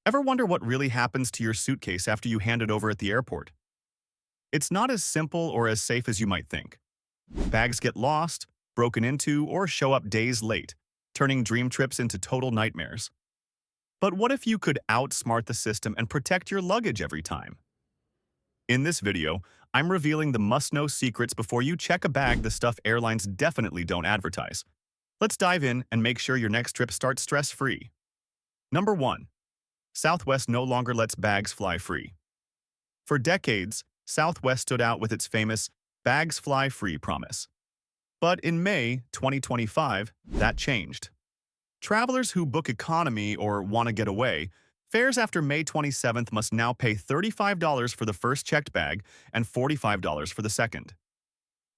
Ever wonder what really happens to your suitcase after you hand it over at the airport? It's not as simple or as safe as you might think. Bags get lost, broken into, or show up days late, turning dream trips into total nightmares. But what if you could outsmart the system and protect your luggage every time? In this video, I'm revealing the must-know secrets before you check a bag, the stuff airlines definitely don't advertise. Let's dive in and make sure your next trip starts stress-free. Number 1. Southwest no longer lets bags fly free. For decades, Southwest stood out with its famous "bags fly free" promise. But in May 2025, that changed. Travelers who book economy or want to get away, fares after May 27th must now pay $35 for the first checked bag and $45 for the second.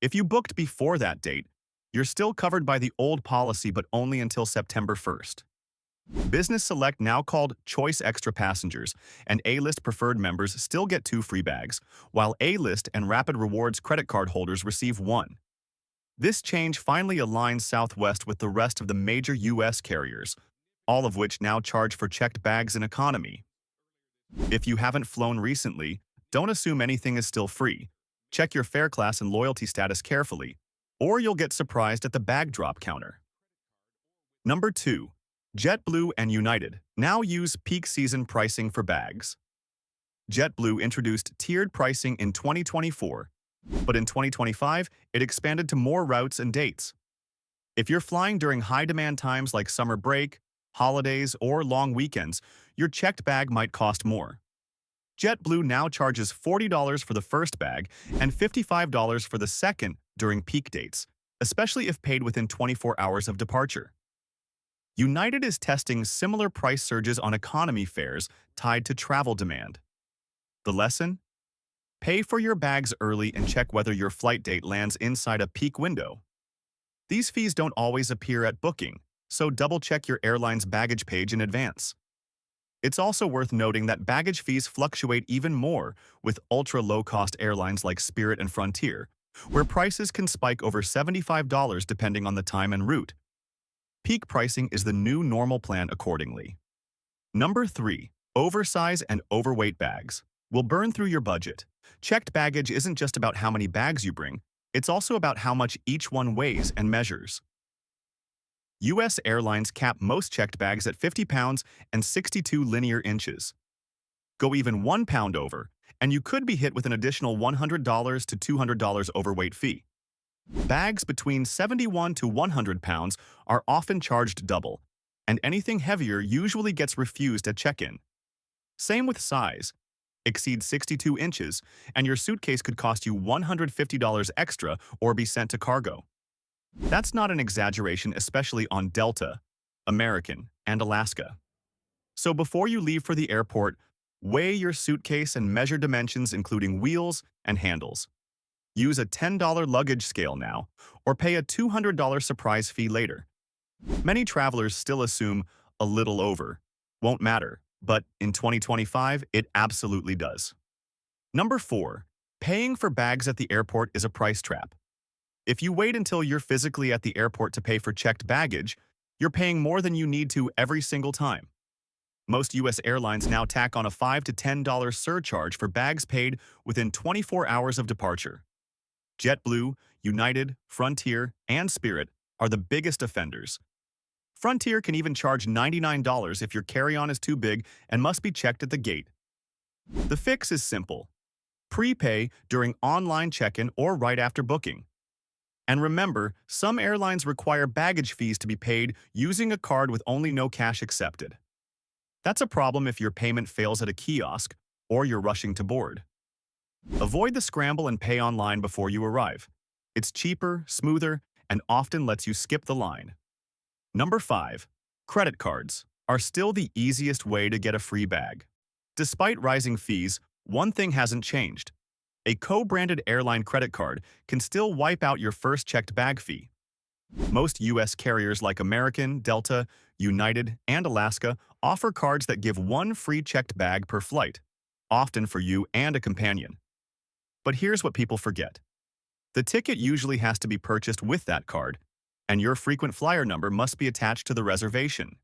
If you booked before that date, you're still covered by the old policy, but only until September 1st. Business Select, now called Choice Extra passengers, and A-List preferred members still get 2 free bags, while A-List and Rapid Rewards credit card holders receive 1. This change finally aligns Southwest with the rest of the major U.S. carriers, all of which now charge for checked bags in economy. If you haven't flown recently, don't assume anything is still free. Check your fare class and loyalty status carefully, or you'll get surprised at the bag drop counter. Number 2. JetBlue and United now use peak season pricing for bags. JetBlue introduced tiered pricing in 2024, but in 2025, it expanded to more routes and dates. If you're flying during high-demand times like summer break, holidays, or long weekends, your checked bag might cost more. JetBlue now charges $40 for the first bag and $55 for the second during peak dates, especially if paid within 24 hours of departure. United is testing similar price surges on economy fares tied to travel demand. The lesson? Pay for your bags early and check whether your flight date lands inside a peak window. These fees don't always appear at booking, so double-check your airline's baggage page in advance. It's also worth noting that baggage fees fluctuate even more with ultra-low-cost airlines like Spirit and Frontier, where prices can spike over $75 depending on the time and route. Peak pricing is the new normal plan accordingly. Number 3. Oversize and overweight bags will burn through your budget. Checked baggage isn't just about how many bags you bring, it's also about how much each one weighs and measures. U.S. airlines cap most checked bags at 50 pounds and 62 linear inches. Go even 1 pound over, and you could be hit with an additional $100 to $200 overweight fee. Bags between 71 to 100 pounds are often charged double, and anything heavier usually gets refused at check-in. Same with size. Exceed 62 inches, and your suitcase could cost you $150 extra or be sent to cargo. That's not an exaggeration, especially on Delta, American, and Alaska. So before you leave for the airport, weigh your suitcase and measure dimensions including wheels and handles. Use a $10 luggage scale now, or pay a $200 surprise fee later. Many travelers still assume a little over won't matter, but in 2025, it absolutely does. Number 4. Paying for bags at the airport is a price trap. If you wait until you're physically at the airport to pay for checked baggage, you're paying more than you need to every single time. Most U.S. airlines now tack on a $5 to $10 surcharge for bags paid within 24 hours of departure. JetBlue, United, Frontier, and Spirit are the biggest offenders. Frontier can even charge $99 if your carry-on is too big and must be checked at the gate. The fix is simple. Prepay during online check-in or right after booking. And remember, some airlines require baggage fees to be paid using a card with only no cash accepted. That's a problem if your payment fails at a kiosk or you're rushing to board. Avoid the scramble and pay online before you arrive. It's cheaper, smoother, and often lets you skip the line. Number 5. Credit cards are still the easiest way to get a free bag. Despite rising fees, one thing hasn't changed. A co-branded airline credit card can still wipe out your first checked bag fee. Most U.S. carriers like American, Delta, United, and Alaska offer cards that give 1 free checked bag per flight, often for you and a companion. But here's what people forget. The ticket usually has to be purchased with that card, and your frequent flyer number must be attached to the reservation.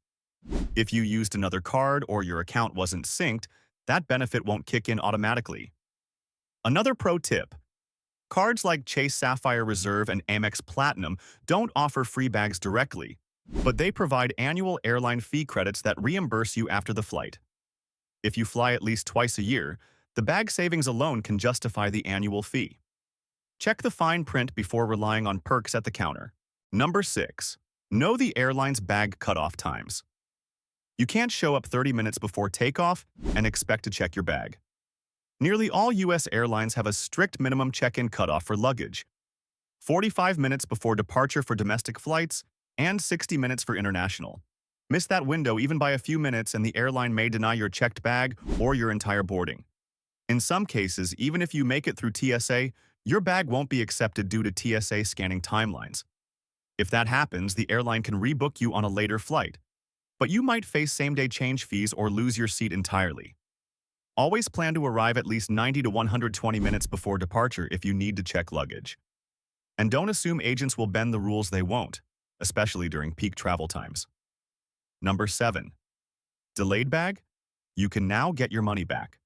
If you used another card or your account wasn't synced, that benefit won't kick in automatically. Another pro tip: cards like Chase Sapphire Reserve and Amex Platinum don't offer free bags directly, but they provide annual airline fee credits that reimburse you after the flight. If you fly at least twice a year, the bag savings alone can justify the annual fee. Check the fine print before relying on perks at the counter. Number 6. Know the airline's bag cutoff times. You can't show up 30 minutes before takeoff and expect to check your bag. Nearly all U.S. airlines have a strict minimum check-in cutoff for luggage: 45 minutes before departure for domestic flights and 60 minutes for international. Miss that window even by a few minutes and the airline may deny your checked bag or your entire boarding. In some cases, even if you make it through TSA, your bag won't be accepted due to TSA scanning timelines. If that happens, the airline can rebook you on a later flight, but you might face same-day change fees or lose your seat entirely. Always plan to arrive at least 90 to 120 minutes before departure if you need to check luggage. And don't assume agents will bend the rules; they won't, especially during peak travel times. Number 7. Delayed bag? You can now get your money back.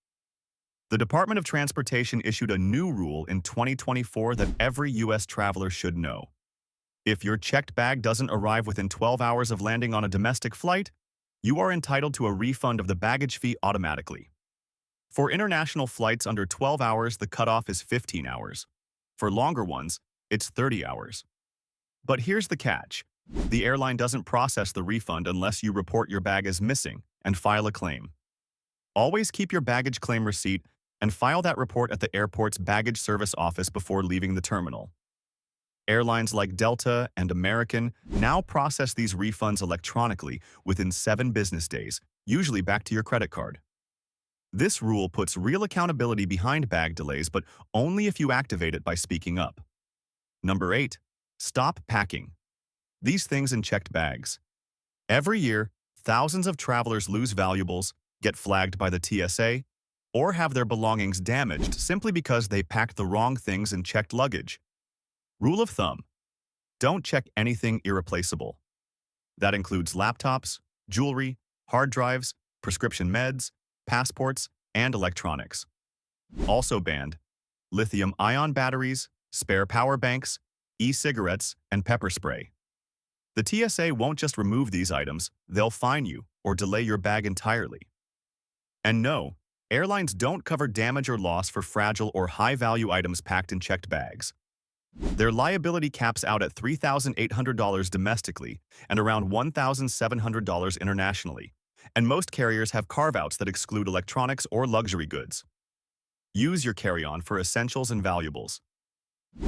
The Department of Transportation issued a new rule in 2024 that every U.S. traveler should know. If your checked bag doesn't arrive within 12 hours of landing on a domestic flight, you are entitled to a refund of the baggage fee automatically. For international flights under 12 hours, the cutoff is 15 hours. For longer ones, it's 30 hours. But here's the catch: the airline doesn't process the refund unless you report your bag as missing and file a claim. Always keep your baggage claim receipt and file that report at the airport's baggage service office before leaving the terminal. Airlines like Delta and American now process these refunds electronically within 7 business days, usually back to your credit card. This rule puts real accountability behind bag delays, but only if you activate it by speaking up. Number 8. Stop packing these things in checked bags. Every year, thousands of travelers lose valuables, get flagged by the TSA, or have their belongings damaged simply because they packed the wrong things in checked luggage. Rule of thumb: don't check anything irreplaceable. That includes laptops, jewelry, hard drives, prescription meds, passports, and electronics. Also banned: lithium-ion batteries, spare power banks, e-cigarettes, and pepper spray. The TSA won't just remove these items; they'll fine you or delay your bag entirely. And no, airlines don't cover damage or loss for fragile or high-value items packed in checked bags. Their liability caps out at $3,800 domestically and around $1,700 internationally, and most carriers have carve-outs that exclude electronics or luxury goods. Use your carry-on for essentials and valuables.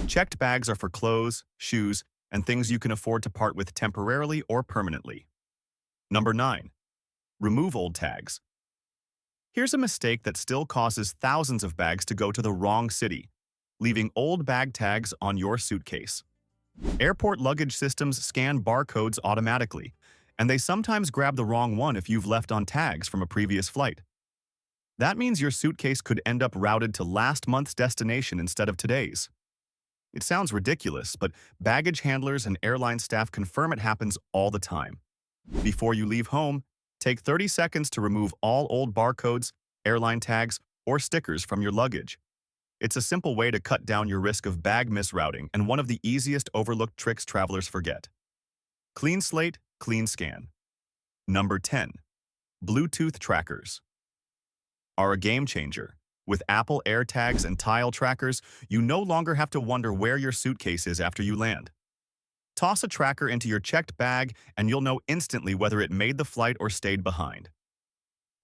Checked bags are for clothes, shoes, and things you can afford to part with temporarily or permanently. Number 9. Remove old tags. Here's a mistake that still causes thousands of bags to go to the wrong city, leaving old bag tags on your suitcase. Airport luggage systems scan barcodes automatically, and they sometimes grab the wrong one if you've left on tags from a previous flight. That means your suitcase could end up routed to last month's destination instead of today's. It sounds ridiculous, but baggage handlers and airline staff confirm it happens all the time. Before you leave home, take 30 seconds to remove all old barcodes, airline tags, or stickers from your luggage. It's a simple way to cut down your risk of bag misrouting and one of the easiest overlooked tricks travelers forget. Clean slate, clean scan. Number 10. Bluetooth trackers are a game changer. With Apple AirTags and Tile trackers, you no longer have to wonder where your suitcase is after you land. Toss a tracker into your checked bag and you'll know instantly whether it made the flight or stayed behind.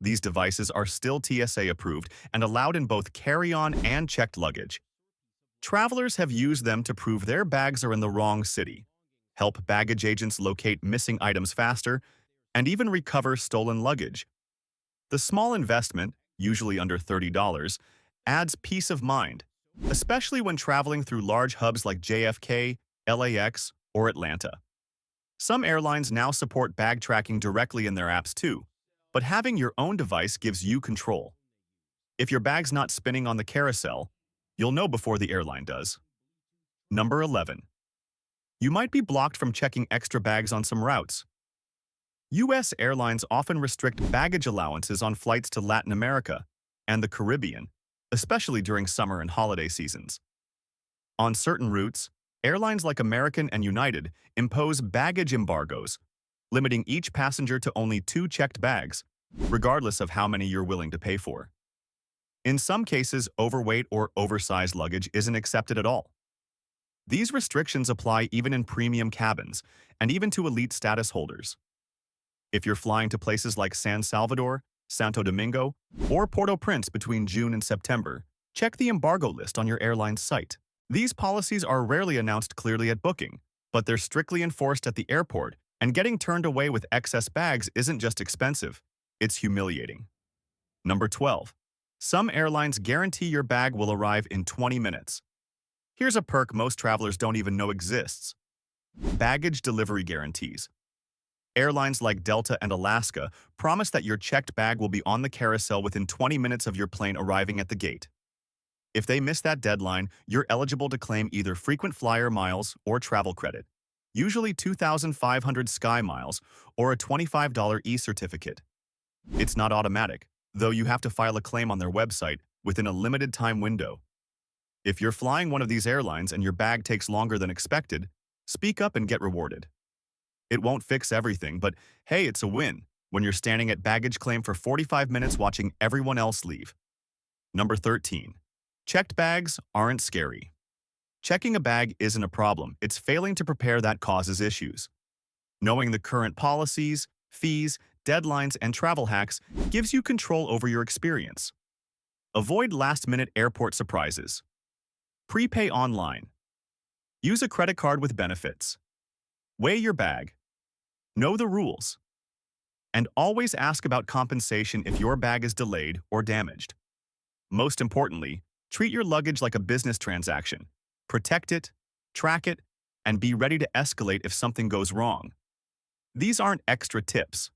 These devices are still TSA approved and allowed in both carry-on and checked luggage. Travelers have used them to prove their bags are in the wrong city, help baggage agents locate missing items faster, and even recover stolen luggage. The small investment, usually under $30, adds peace of mind, especially when traveling through large hubs like JFK, LAX, or Atlanta. Some airlines now support bag tracking directly in their apps too, but having your own device gives you control. If your bag's not spinning on the carousel, you'll know before the airline does. Number 11. You might be blocked from checking extra bags on some routes. U.S. airlines often restrict baggage allowances on flights to Latin America and the Caribbean, especially during summer and holiday seasons. On certain routes, airlines like American and United impose baggage embargoes, limiting each passenger to only 2 checked bags, regardless of how many you're willing to pay for. In some cases, overweight or oversized luggage isn't accepted at all. These restrictions apply even in premium cabins and even to elite status holders. If you're flying to places like San Salvador, Santo Domingo, or Port-au-Prince between June and September, check the embargo list on your airline's site. These policies are rarely announced clearly at booking, but they're strictly enforced at the airport, and getting turned away with excess bags isn't just expensive, it's humiliating. Number 12. Some airlines guarantee your bag will arrive in 20 minutes. Here's a perk most travelers don't even know exists: baggage delivery guarantees. Airlines like Delta and Alaska promise that your checked bag will be on the carousel within 20 minutes of your plane arriving at the gate. If they miss that deadline, you're eligible to claim either frequent flyer miles or travel credit, usually 2,500 Sky Miles or a $25 e-certificate. It's not automatic, though you have to file a claim on their website within a limited time window. If you're flying one of these airlines and your bag takes longer than expected, speak up and get rewarded. It won't fix everything, but hey, it's a win when you're standing at baggage claim for 45 minutes watching everyone else leave. Number 13. Checked bags aren't scary. Checking a bag isn't a problem, it's failing to prepare that causes issues. Knowing the current policies, fees, deadlines, and travel hacks gives you control over your experience. Avoid last-minute airport surprises. Prepay online. Use a credit card with benefits. Weigh your bag. Know the rules. And always ask about compensation if your bag is delayed or damaged. Most importantly, treat your luggage like a business transaction. Protect it, track it, and be ready to escalate if something goes wrong. These aren't extra tips.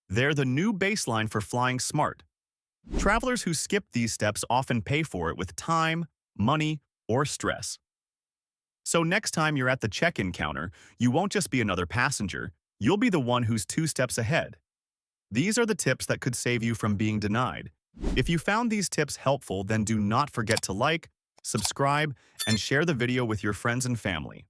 They're the new baseline for flying smart. Travelers who skip these steps often pay for it with time, money, or stress. So next time you're at the check-in counter, you won't just be another passenger, you'll be the one who's 2 steps ahead. These are the tips that could save you from being denied. If you found these tips helpful, then do not forget to like, subscribe, and share the video with your friends and family.